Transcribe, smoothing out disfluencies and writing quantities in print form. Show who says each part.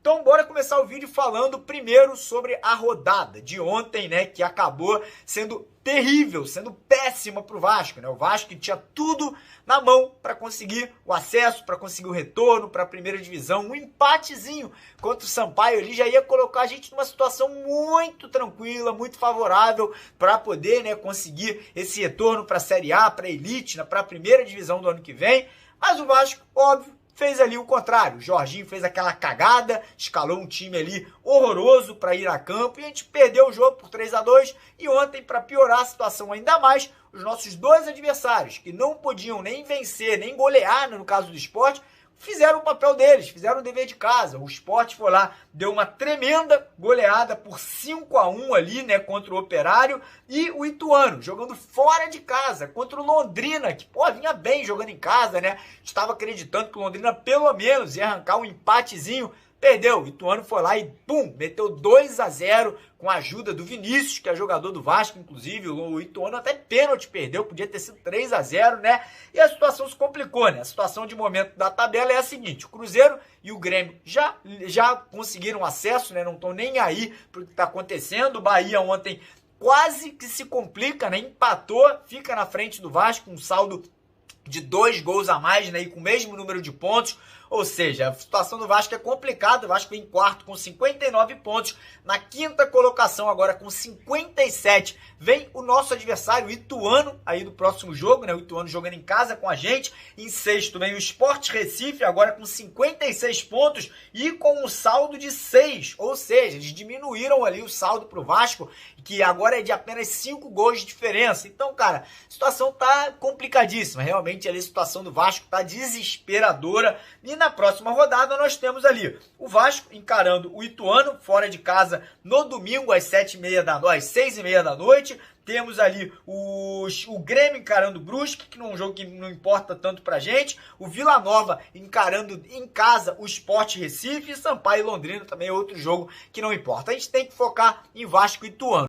Speaker 1: Então bora começar o vídeo falando primeiro sobre a rodada de ontem, né, que acabou sendo terrível, sendo péssima para o Vasco, né? O Vasco que tinha tudo na mão para conseguir o acesso, para conseguir o retorno para a primeira divisão, um empatezinho contra o Sampaio, ele já ia colocar a gente numa situação muito tranquila, muito favorável para poder, né, conseguir esse retorno para a Série A, para a Elite, para a primeira divisão do ano que vem. Mas o Vasco, óbvio, fez ali o contrário. O Jorginho fez aquela cagada, escalou um time ali horroroso para ir a campo e a gente perdeu o jogo por 3-2. E ontem, para piorar a situação ainda mais, os nossos dois adversários, que não podiam nem vencer, nem golear, no caso do Sport, fizeram o papel deles, fizeram o dever de casa. O Sport foi lá, deu uma tremenda goleada por 5-1 ali, né, contra o Operário, e o Ituano, jogando fora de casa, contra o Londrina, que, pô, vinha bem jogando em casa, né, estava acreditando que o Londrina pelo menos ia arrancar um empatezinho, perdeu. O Ituano foi lá e, pum, meteu 2-0 com a ajuda do Vinícius, que é jogador do Vasco, inclusive. O Ituano até pênalti perdeu, podia ter sido 3-0, né? E a situação se complicou, né? A situação de momento da tabela é a seguinte: o Cruzeiro e o Grêmio já conseguiram acesso, né? Não estão nem aí pro que está acontecendo. O Bahia ontem quase que se complica, né? Empatou, fica na frente do Vasco, um saldo de 2 gols a mais, né, e com o mesmo número de pontos. Ou seja, a situação do Vasco é complicada. O Vasco vem em quarto com 59 pontos. Na quinta colocação, agora com 57, vem o nosso adversário, o Ituano, aí do próximo jogo, né? O Ituano jogando em casa com a gente. Em sexto vem o Sport Recife, agora com 56 pontos e com um saldo de 6. Ou seja, eles diminuíram ali o saldo pro Vasco, que agora é de apenas 5 gols de diferença. Então, cara, a situação tá complicadíssima. Realmente ali a situação do Vasco tá desesperadora. E na próxima rodada nós temos ali o Vasco encarando o Ituano fora de casa no domingo às 6h30 da noite. Temos ali o Grêmio encarando o Brusque, que é um jogo que não importa tanto pra gente. O Vila Nova encarando em casa o Sport Recife. E Sampaio e Londrina também é outro jogo que não importa. A gente tem que focar em Vasco e Ituano.